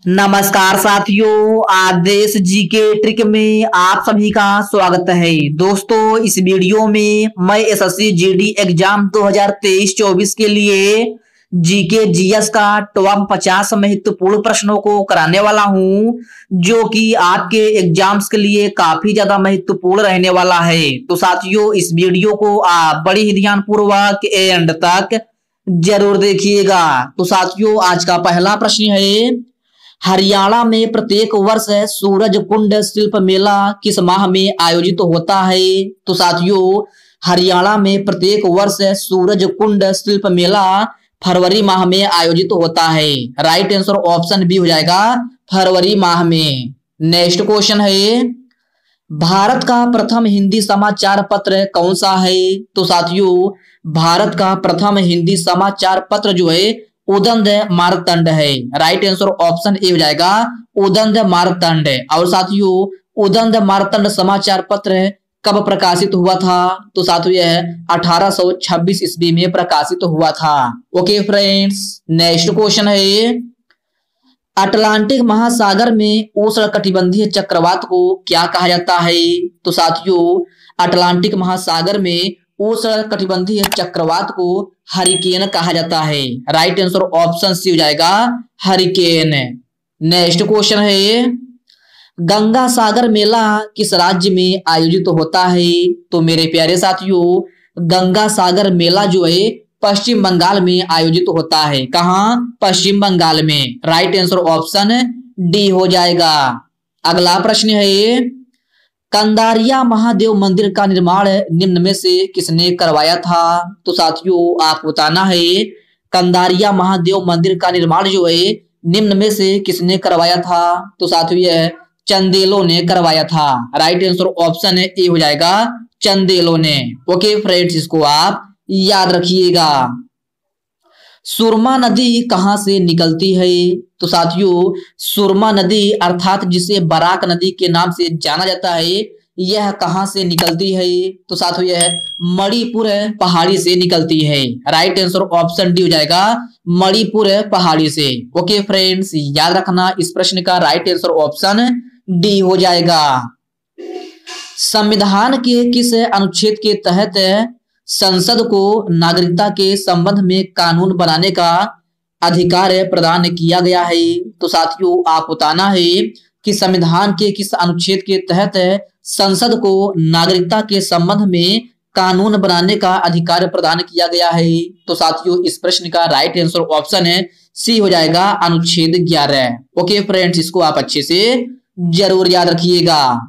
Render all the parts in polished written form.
नमस्कार साथियों, आदेश GK trick में आप सभी का स्वागत है। दोस्तों, इस वीडियो में मैं एसएससी जीडी एग्जाम 2023-24 के लिए जीके जीएस का टॉप 50 महत्वपूर्ण प्रश्नों को कराने वाला हूं, जो कि आपके एग्जाम्स के लिए काफी ज्यादा महत्वपूर्ण रहने वाला है। तो साथियों, इस वीडियो को आप बड़ी ही ध्यानपूर्वक एंड तक जरूर देखिएगा। तो साथियों, आज का पहला प्रश्न है, हरियाणा में प्रत्येक वर्ष सूरज कुंड शिल्प मेला किस माह में आयोजित होता है? तो साथियों, हरियाणा में प्रत्येक वर्ष सूरज कुंड शिल्प मेला फरवरी माह में आयोजित होता है। राइट आंसर ऑप्शन बी हो जाएगा, फरवरी माह में। नेक्स्ट क्वेश्चन है, भारत का प्रथम हिंदी समाचार पत्र कौन सा है? तो साथियों, भारत का प्रथम हिंदी समाचार पत्र जो है उदंत मार्तंड है। राइट आंसर ऑप्शन ए हो जाएगा, उदंत मार्तंड। और साथियों, उदंत मार्तंड समाचार पत्र कब प्रकाशित हुआ था? तो साथियों, यह 1826 ईस्वी में प्रकाशित हुआ था। ओके फ्रेंड्स, नेक्स्ट क्वेश्चन है, अटलांटिक महासागर में उष्णकटिबंधीय चक्रवात को क्या कहा जाता है? तो साथियों, अटलांटिक महासागर में उष्णकटिबंधीय चक्रवात को हरिकेन कहा जाता है। राइट आंसर ऑप्शन सी हो जाएगा, हरिकेन। नेक्स्ट क्वेश्चन है, गंगा सागर मेला किस राज्य में आयोजित होता है? तो मेरे प्यारे साथियों, गंगा सागर मेला जो है पश्चिम बंगाल में आयोजित होता है। कहां? पश्चिम बंगाल में। राइट आंसर ऑप्शन डी हो जाएगा। अगला प्रश्न है, कंदारिया महादेव मंदिर का निर्माण निम्न में से किसने करवाया था? तो साथियों, आप बताना है, कंदारिया महादेव मंदिर का निर्माण जो है निम्न में से किसने करवाया था? तो साथियों, यह चंदेलों ने करवाया था। राइट आंसर ऑप्शन ए हो जाएगा, चंदेलों ने। ओके फ्रेंड्स, इसको आप याद रखिएगा। सुरमा नदी कहां से निकलती है? तो साथियों, सुरमा नदी अर्थात जिसे बराक नदी के नाम से जाना जाता है, यह कहां से निकलती है? तो साथियों, यह मणिपुर पहाड़ी से निकलती है। राइट आंसर ऑप्शन डी हो जाएगा, मणिपुर पहाड़ी से। ओके फ्रेंड्स, याद रखना, इस प्रश्न का राइट आंसर ऑप्शन डी हो जाएगा। संविधान के किस अनुच्छेद के तहत संसद को नागरिकता के संबंध में कानून बनाने का अधिकार प्रदान किया गया है? तो साथियों, आप बताना है कि संविधान के किस अनुच्छेद के तहत संसद को नागरिकता के संबंध में कानून बनाने का अधिकार प्रदान किया गया है? तो साथियों, इस प्रश्न का राइट आंसर ऑप्शन है सी हो जाएगा, अनुच्छेद 11। ओके फ्रेंड्स, इसको आप अच्छे से जरूर याद रखिएगा।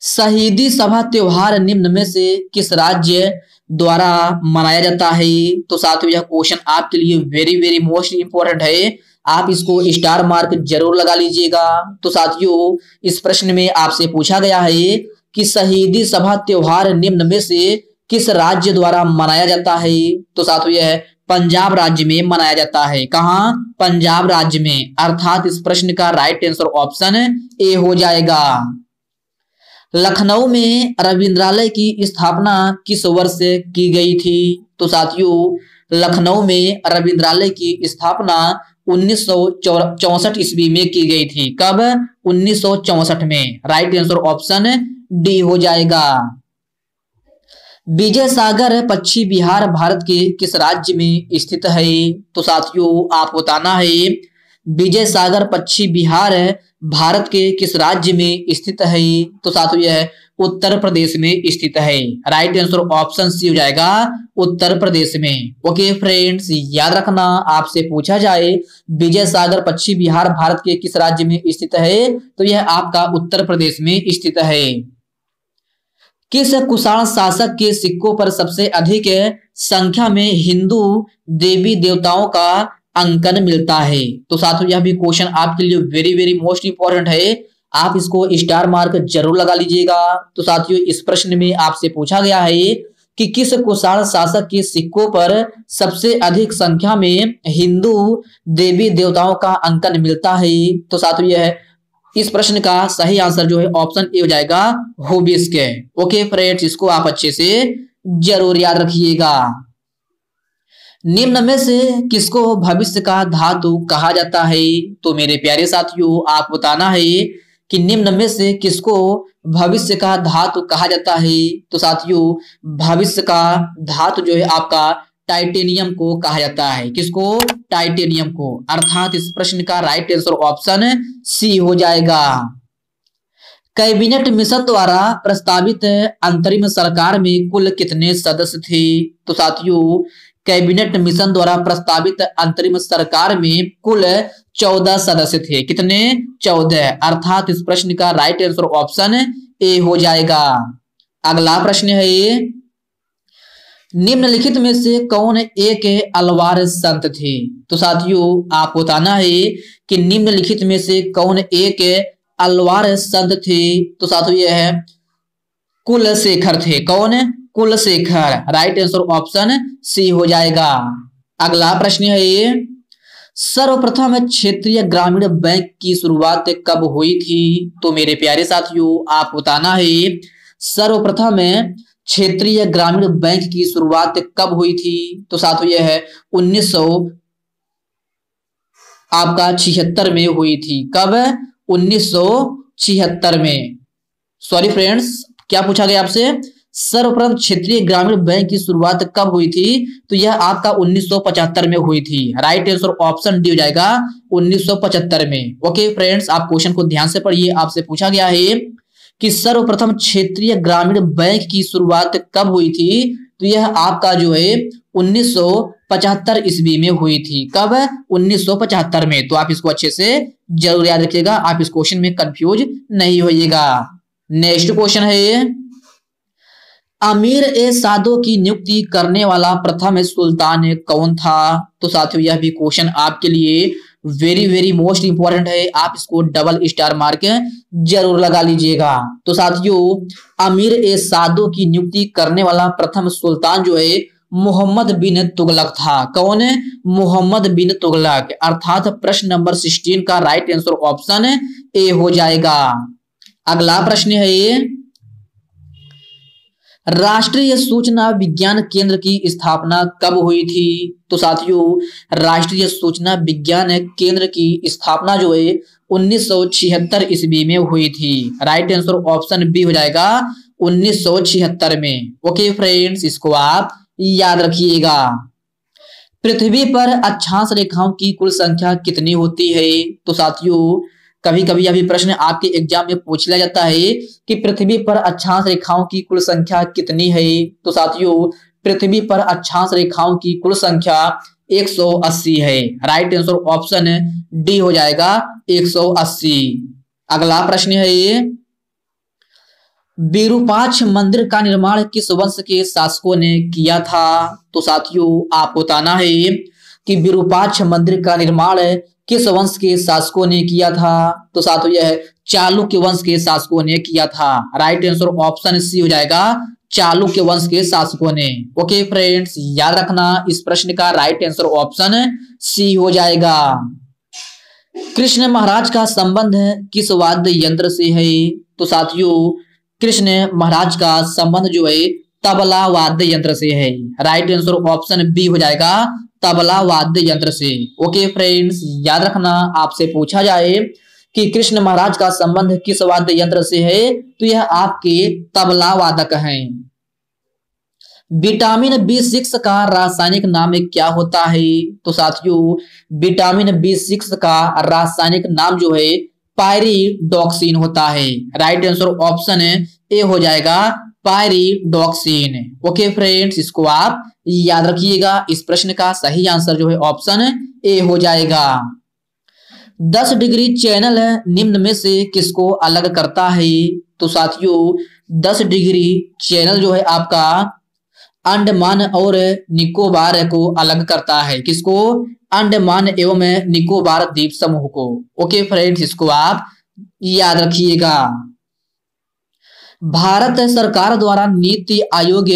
शहीदी सभा त्योहार निम्न में से किस राज्य द्वारा मनाया जाता है? तो साथियों, यह क्वेश्चन आपके लिए वेरी वेरी मोस्ट इंपॉर्टेंट है, आप इसको स्टार मार्क जरूर लगा लीजिएगा। तो साथियों, इस प्रश्न में आपसे पूछा गया है कि शहीदी सभा त्योहार निम्न में से किस राज्य द्वारा मनाया जाता है? तो साथियों, यह पंजाब राज्य में मनाया जाता है। कहां? पंजाब राज्य में। अर्थात इस प्रश्न का राइट आंसर ऑप्शन ए हो जाएगा। लखनऊ में रविंद्रालय की स्थापना किस वर्ष की गई थी? तो साथियों, लखनऊ में रविंद्रालय की स्थापना 1964 ईस्वी में की गई थी। कब? 1964 में। राइट आंसर ऑप्शन डी हो जाएगा। विजय सागर पश्चिम बिहार भारत के किस राज्य में स्थित है? तो साथियों, आप बताना है, विजय सागर पश्चिम बिहार भारत के किस राज्य में स्थित है? तो साथियों, यह उत्तर प्रदेश में स्थित है। राइट आंसर ऑप्शन सी हो जाएगा, उत्तर प्रदेश में। ओके फ्रेंड्स, याद रखना, आपसे पूछा जाए विजय सागर पश्चिम बिहार भारत के किस राज्य में स्थित है, तो यह आपका उत्तर प्रदेश में स्थित है। किस कुषाण शासक के सिक्कों पर सबसे अधिक संख्या में हिंदू देवी देवताओं का अंकन मिलता है? तो साथियों, यह भी क्वेश्चन आपके लिए वेरी वेरी मोस्ट इंपॉर्टेंट है, आप इसको स्टार मार्क जरूर लगा लीजिएगा। तो साथियों, इस प्रश्न में आपसे पूछा गया है कि किस कुषाण शासक के सिक्कों पर सबसे अधिक संख्या में हिंदू देवी देवताओं का अंकन मिलता है? तो साथियों, यह इस प्रश्न का सही आंसर जो है ऑप्शन ए हो जाएगा, होबिस्क। ओके फ्रेंड्स, इसको आप अच्छे से जरूर याद रखिएगा। निम्न में से किसको भविष्य का धातु कहा जाता है? तो मेरे प्यारे साथियों, आप बताना है कि निम्न में से किसको भविष्य का धातु कहा जाता है? तो साथियों, भविष्य का धातु जो है आपका टाइटेनियम को कहा जाता है। किसको? टाइटेनियम को। अर्थात इस प्रश्न का राइट आंसर ऑप्शन सी हो जाएगा। कैबिनेट मिशन द्वारा प्रस्तावित अंतरिम सरकार में कुल कितने सदस्य थे? तो साथियों, कैबिनेट मिशन द्वारा प्रस्तावित अंतरिम सरकार में कुल 14 सदस्य थे। कितने? 14। अर्थात इस प्रश्न का राइट आंसर ऑप्शन ए हो जाएगा। अगला प्रश्न है ये, निम्नलिखित में से कौन एक अलवार संत थे? तो साथियों, आप बताना है कि निम्नलिखित में से कौन एक अलवार संत थे? तो साथियों, यह है कुलशेखर थे। कौन? Kulashekhar. Right answer option C हो जाएगा। अगला प्रश्न है ये, सर्वप्रथम क्षेत्रीय ग्रामीण बैंक की शुरुआत कब हुई थी? तो मेरे प्यारे साथियों, आप बताना है सर्वप्रथम क्षेत्रीय ग्रामीण बैंक की शुरुआत कब हुई थी? तो साथियों, यह है 1976 में हुई थी। कब? 1976 में। सॉरी फ्रेंड्स, क्या पूछा गया आपसे? सर्वप्रथम क्षेत्रीय ग्रामीण बैंक की शुरुआत कब हुई थी? तो यह आपका 1975 में हुई थी। राइट आंसर ऑप्शन डी हो जाएगा 1975 में। ओके फ्रेंड्स, आप क्वेश्चन को ध्यान से पढ़िए। आपसे पूछा गया है कि सर्वप्रथम क्षेत्रीय ग्रामीण बैंक की शुरुआत कब हुई थी? तो यह आपका जो है 1975 ईस्वी में हुई थी। कब? 1975 में। तो आप इसको अच्छे से जरूर याद रखिएगा, आप इस क्वेश्चन में कंफ्यूज नहीं होइएगा। नेक्स्ट क्वेश्चन है, अमीर ए सादो की नियुक्ति करने वाला प्रथम सुल्तान कौन था? तो साथियों, यह भी क्वेश्चन आपके लिए वेरी वेरी मोस्ट इंपॉर्टेंट है। आप इसको डबल स्टार मार्क जरूर लगा लीजिएगा। तो साथियों, अमीर ए सादो की नियुक्ति करने वाला प्रथम सुल्तान जो है मोहम्मद बिन तुगलक था। कौन है? मोहम्मद बिन तुगलक। अर्थात प्रश्न नंबर 16 का राइट आंसर ऑप्शन ए हो जाएगा। अगला प्रश्न है ये, राष्ट्रीय सूचना विज्ञान केंद्र की स्थापना कब हुई थी? तो साथियों, राष्ट्रीय सूचना विज्ञान केंद्र की स्थापना जो है 1976 ईस्वी में हुई थी। राइट आंसर ऑप्शन बी हो जाएगा 1976 में। ओके फ्रेंड्स, इसको आप याद रखिएगा। पृथ्वी पर अक्षांश रेखाओं की कुल संख्या कितनी होती है? तो साथियों, कभी कभी अभी प्रश्न आपके एग्जाम में पूछ लिया जाता है कि पृथ्वी पर अक्षांश रेखाओं की कुल संख्या कितनी है? तो साथियों, पृथ्वी पर अक्षांश रेखाओं की कुल संख्या 180 है। राइट आंसर ऑप्शन डी हो जाएगा 180। अगला प्रश्न है ये, विरूपाक्ष मंदिर का निर्माण किस वंश के शासकों ने किया था? तो साथियों, आप बताना है कि विरूपाक्ष मंदिर का निर्माण किस वंश के शासकों ने किया था? तो साथियों, यह चालुक्य वंश के शासकों ने किया था। राइट आंसर ऑप्शन सी हो जाएगा चालुक्य वंश के शासकों ने। ओके फ्रेंड्स, याद रखना इस प्रश्न का राइट आंसर ऑप्शन सी हो जाएगा। कृष्ण महाराज का संबंध किस वाद्य यंत्र से है? तो साथियों, कृष्ण महाराज का संबंध जो है तबला वाद्य यंत्र से है। राइट आंसर ऑप्शन बी हो जाएगा तबला वाद्य यंत्र से। ओके फ्रेंड्स, याद रखना, आपसे पूछा जाए कि कृष्ण महाराज का संबंध किस वाद्य यंत्र से है, तो यह आपके तबला वादक हैं। विटामिन B6 का रासायनिक नाम क्या होता है? तो साथियों, विटामिन B6 का रासायनिक नाम जो है पायरिडॉक्सिन होता है। राइट आंसर ऑप्शन ए हो जाएगा पायरिडॉक्सिन। ओके फ्रेंड्स, इसको आप याद रखिएगा। इस प्रश्न का सही आंसर जो है ऑप्शन ए हो जाएगा। 10 डिग्री चैनल निम्न में से किसको अलग करता है? तो साथियों, 10 डिग्री चैनल जो है आपका अंडमान और निकोबार को अलग करता है। किसको? अंडमान एवं निकोबार द्वीप समूह को। ओके फ्रेंड्स, इसको आप याद रखिएगा। भारत सरकार द्वारा नीति आयोग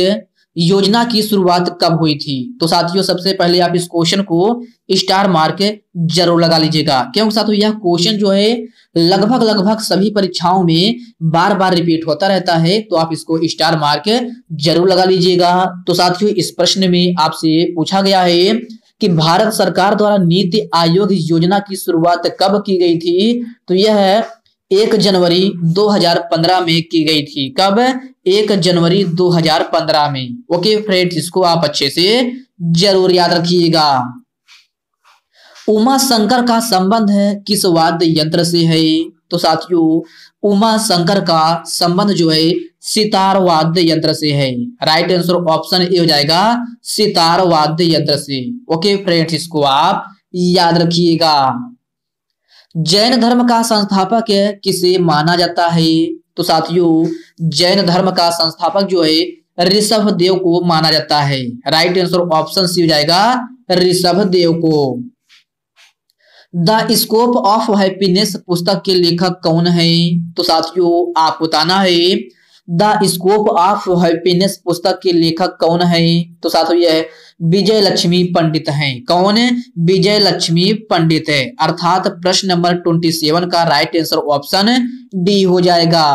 योजना की शुरुआत कब हुई थी? तो साथियों सबसे पहले आप इस क्वेश्चन को स्टार मार्क जरूर लगा लीजिएगा, क्योंकि साथियों यह क्वेश्चन जो है लगभग सभी परीक्षाओं में बार बार रिपीट होता रहता है, तो आप इसको स्टार मार्क जरूर लगा लीजिएगा। तो साथियों इस प्रश्न में आपसे पूछा गया है कि भारत सरकार द्वारा नीति आयोग योजना की शुरुआत कब की गई थी? तो यह 1 जनवरी 2015 में की गई थी। कब? 1 जनवरी 2015 में। ओके फ्रेंड्स, इसको आप अच्छे से जरूर याद रखिएगा। उमा शंकर का संबंध किस वाद्य यंत्र से है? तो साथियों उमा शंकर का संबंध जो है सितार वाद्य यंत्र से है। राइट आंसर ऑप्शन ए हो जाएगा सितार वाद्य यंत्र से। ओके फ्रेंड्स, इसको आप याद रखिएगा। जैन धर्म का संस्थापक किसे माना जाता है? तो साथियों जैन धर्म का संस्थापक जो है ऋषभ देव को माना जाता है। राइट आंसर ऑप्शन सी हो जाएगा ऋषभ देव को। द स्कोप ऑफ हैप्पीनेस पुस्तक के लेखक कौन है? तो साथियों आप बताना है द स्कोप ऑफ हैप्पीनेस पुस्तक के लेखक कौन है? तो साथियों यह विजय लक्ष्मी पंडित हैं। कौन? विजय लक्ष्मी पंडित है। अर्थात प्रश्न नंबर 27 का राइट आंसर ऑप्शन डी हो जाएगा।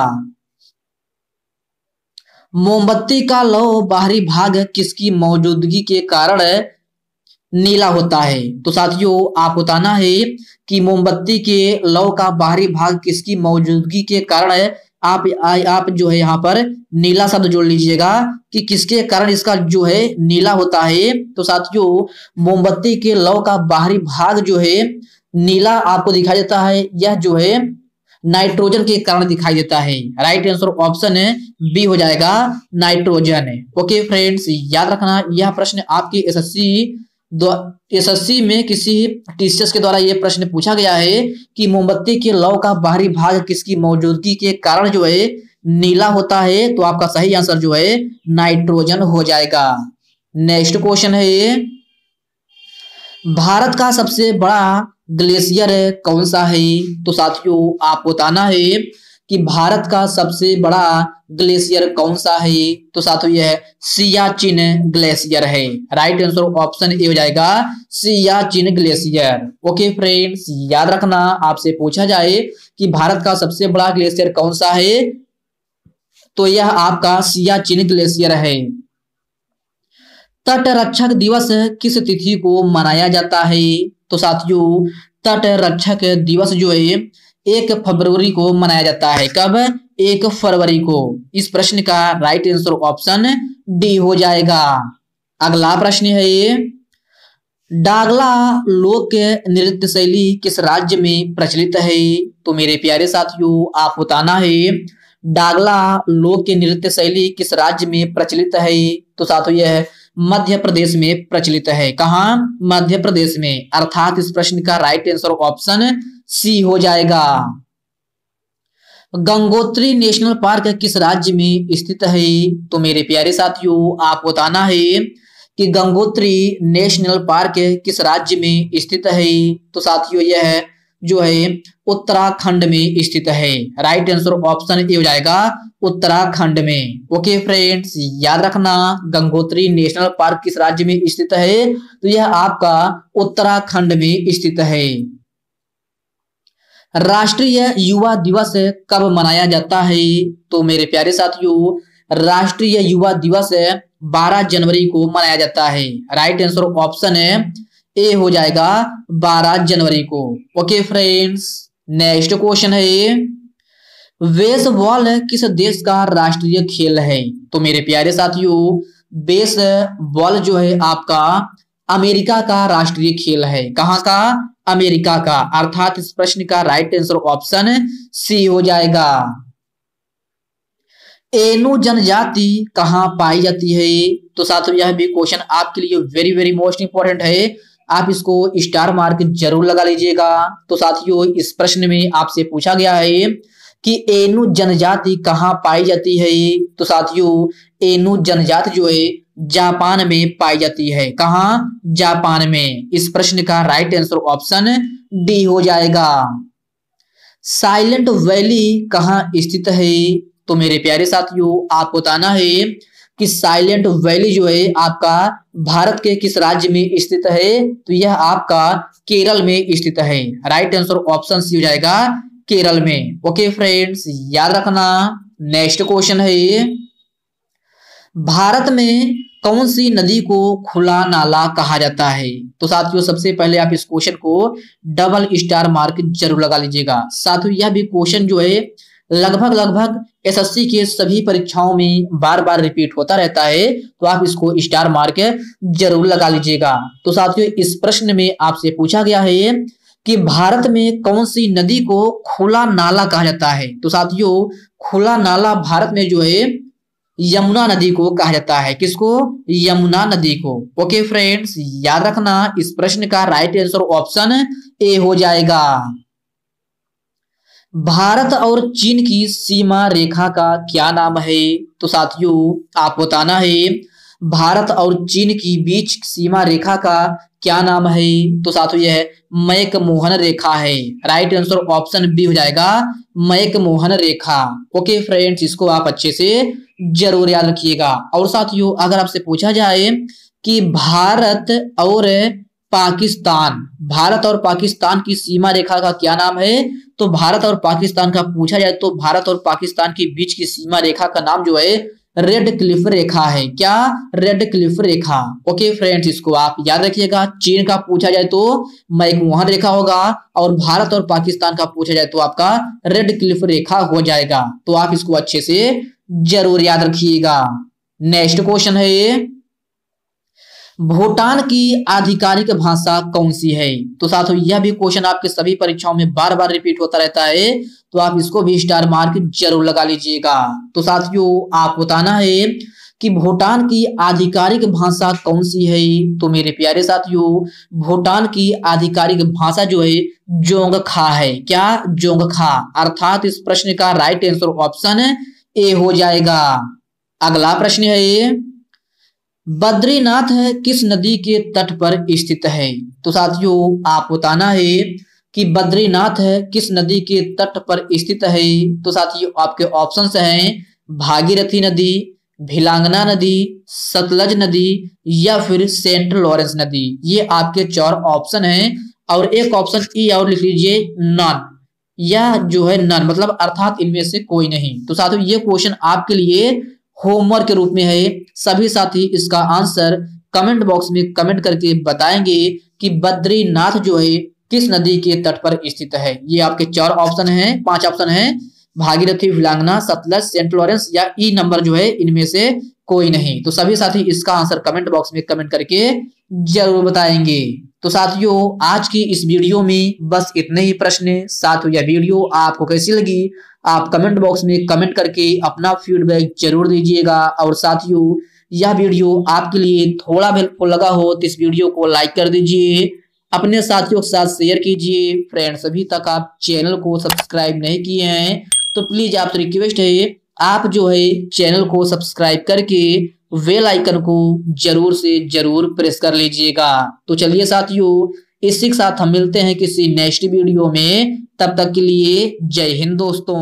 मोमबत्ती का लौ बाहरी भाग किसकी मौजूदगी के कारण नीला होता है? तो साथियों आप बताना है कि मोमबत्ती के लौ का बाहरी भाग किसकी मौजूदगी के कारण आप जो है यहाँ पर नीला शब्द जोड़ लीजिएगा कि किसके कारण इसका जो है नीला होता है। तो साथियों मोमबत्ती के लौ का बाहरी भाग जो है नीला आपको दिखाई देता है, यह जो है नाइट्रोजन के कारण दिखाई देता है। राइट आंसर ऑप्शन बी हो जाएगा नाइट्रोजन। ओके फ्रेंड्स, याद रखना यह प्रश्न आपकी एसएससी में किसी टीचर्स के द्वारा यह प्रश्न पूछा गया है कि मोमबत्ती के लौ का बाहरी भाग किसकी मौजूदगी के कारण जो है नीला होता है? तो आपका सही आंसर जो है नाइट्रोजन हो जाएगा। नेक्स्ट क्वेश्चन है भारत का सबसे बड़ा ग्लेशियर कौन सा है? तो साथियों आप बताना है कि भारत का सबसे बड़ा ग्लेशियर कौन सा है? तो साथियों यह सियाचिन ग्लेशियर है। राइट आंसर ऑप्शन ए हो जाएगा सियाचिन ग्लेशियर। ओके फ्रेंड्स, याद रखना आपसे पूछा जाए कि भारत का सबसे बड़ा ग्लेशियर कौन सा है, तो यह आपका सियाचिन ग्लेशियर है। तट रक्षक दिवस किस तिथि को मनाया जाता है? तो साथियों तट रक्षक दिवस जो है 1 फरवरी को मनाया जाता है। कब? 1 फरवरी को। इस प्रश्न का राइट आंसर ऑप्शन डी हो जाएगा। अगला प्रश्न है डागला लोक नृत्य शैली किस राज्य में प्रचलित है? तो मेरे प्यारे साथियों आप बताना है डागला लोक नृत्य शैली किस राज्य में प्रचलित है? तो साथियों यह मध्य प्रदेश में प्रचलित है। कहाँ? मध्य प्रदेश में। अर्थात इस प्रश्न का राइट आंसर ऑप्शन सी हो जाएगा। गंगोत्री नेशनल पार्क किस राज्य में स्थित है? तो मेरे प्यारे साथियों आप बताना है कि गंगोत्री नेशनल पार्क किस राज्य में स्थित है? तो साथियों यह जो है उत्तराखंड में स्थित है। राइट आंसर ऑप्शन ए हो जाएगा उत्तराखंड में। ओके फ्रेंड्स, याद रखना गंगोत्री नेशनल पार्क किस राज्य में स्थित है, तो यह आपका उत्तराखंड में स्थित है। राष्ट्रीय युवा दिवस कब मनाया जाता है? तो मेरे प्यारे साथियों राष्ट्रीय युवा दिवस 12 जनवरी को मनाया जाता है। राइट आंसर ऑप्शन ए हो जाएगा 12 जनवरी को। ओके फ्रेंड्स, नेक्स्ट क्वेश्चन है बेसबॉल किस देश का राष्ट्रीय खेल है? तो मेरे प्यारे साथियों बेसबॉल जो है आपका अमेरिका का राष्ट्रीय खेल है। कहाँ का? अमेरिका का। अर्थात इस प्रश्न का राइट आंसर ऑप्शन सी हो जाएगा। एनु जनजाति कहाँ पाई जाती है? तो साथियों यह भी क्वेश्चन आपके लिए वेरी वेरी मोस्ट इंपॉर्टेंट है, आप इसको स्टार मार्क जरूर लगा लीजिएगा। तो साथियों इस प्रश्न में आपसे पूछा गया है कि एनु जनजाति कहाँ पाई जाती है? तो साथियों एनु जनजाति जो है जापान में पाई जाती है। कहाँ? जापान में। इस प्रश्न का राइट आंसर ऑप्शन डी हो जाएगा। साइलेंट वैली कहाँ स्थित है? तो मेरे प्यारे साथियों आप बताना है कि साइलेंट वैली जो है आपका भारत के किस राज्य में स्थित है? तो यह आपका केरल में स्थित है। राइट आंसर ऑप्शन सी हो जाएगा केरल में। ओके फ्रेंड्स, याद रखना। नेक्स्ट क्वेश्चन है, भारत में कौन सी नदी को खुला नाला कहा जाता है? तो साथियों सबसे पहले आप इस क्वेश्चन को डबल स्टार मार्क जरूर लगा लीजिएगा। साथियों यह भी क्वेश्चन जो है लगभग एसएससी के सभी परीक्षाओं में बार बार रिपीट होता रहता है, तो आप इसको स्टार मार्क जरूर लगा लीजिएगा। तो साथियों इस प्रश्न में आपसे पूछा गया है कि भारत में कौन सी नदी को खुला नाला कहा जाता है? तो साथियों खुला नाला भारत में जो है यमुना नदी को कहा जाता है। किसको? यमुना नदी को। ओके फ्रेंड्स, याद रखना इस प्रश्न का राइट आंसर ऑप्शन ए हो जाएगा। भारत और चीन की सीमा रेखा का क्या नाम है? तो साथियों आप बताना है भारत और चीन की बीच सीमा रेखा का क्या नाम है? तो साथियों यह मैकमोहन रेखा है। राइट आंसर ऑप्शन बी हो जाएगा मैकमोहन रेखा। ओके फ्रेंड्स, इसको आप अच्छे से जरूर याद रखिएगा। और साथियों अगर आपसे पूछा जाए कि भारत और पाकिस्तान की सीमा रेखा का क्या नाम है? तो भारत और पाकिस्तान का पूछा जाए तो भारत और पाकिस्तान के बीच की सीमा रेखा का नाम जो है रेड क्लिफ रेखा है। क्या? रेड क्लिफ रेखा। ओके फ्रेंड्स, इसको आप याद रखिएगा। चीन का पूछा जाए तो मैकमोहन रेखा होगा और भारत और पाकिस्तान का पूछा जाए तो आपका रेड क्लिफ रेखा हो जाएगा। तो आप इसको अच्छे से जरूर याद रखिएगा। नेक्स्ट क्वेश्चन है, भूटान की आधिकारिक भाषा कौन सी है? तो साथियों यह भी क्वेश्चन आपके सभी परीक्षाओं में बार बार रिपीट होता रहता है, तो आप इसको भी स्टार मार्क जरूर लगा लीजिएगा। तो साथियों आप बताना है कि भूटान की आधिकारिक भाषा कौन सी है? तो मेरे प्यारे साथियों भूटान की आधिकारिक भाषा जो है जोंगखा है। क्या? जोंगखा। अर्थात इस प्रश्न का राइट आंसर ऑप्शन ए हो जाएगा। अगला प्रश्न है, बद्रीनाथ किस नदी के तट पर स्थित है? तो साथियों आप बताना है कि बद्रीनाथ किस नदी के तट पर स्थित है? तो साथियों आपके ऑप्शंस हैं भागीरथी नदी, भिलांगना नदी, सतलज नदी या फिर सेंट लॉरेंस नदी। ये आपके 4 ऑप्शन हैं। और एक ऑप्शन ई और लिख लीजिए नन। यह जो है नन मतलब अर्थात इनमें से कोई नहीं। तो साथियों ये क्वेश्चन आपके लिए होमवर्क के रूप में है। सभी साथी इसका आंसर कमेंट बॉक्स में कमेंट करके बताएंगे कि बद्रीनाथ जो है किस नदी के तट पर स्थित है। ये आपके 4 ऑप्शन हैं, 5 ऑप्शन हैं, भागीरथी, भिलांगना, सतलज, सेंट लॉरेंस या ई नंबर जो है इनमें से कोई नहीं। तो सभी साथी इसका आंसर कमेंट बॉक्स में कमेंट करके जरूर बताएंगे। तो साथियों आज की इस वीडियो में बस इतने ही प्रश्न। साथियों यह वीडियो आपको कैसी लगी आप कमेंट बॉक्स में कमेंट करके अपना फीडबैक जरूर दीजिएगा। और साथियों यह वीडियो आपके लिए थोड़ा भी हेल्पफुल लगा हो तो इस वीडियो को लाइक कर दीजिए, अपने साथियों के साथ शेयर कीजिए। फ्रेंड्स अभी तक आप चैनल को सब्सक्राइब नहीं किए हैं तो प्लीज आपसे रिक्वेस्ट है आप जो है चैनल को सब्सक्राइब करके बेल आइकन को जरूर से जरूर प्रेस कर लीजिएगा। तो चलिए साथियों इसी के साथ हम मिलते हैं किसी नेक्स्ट वीडियो में। तब तक के लिए जय हिंद दोस्तों।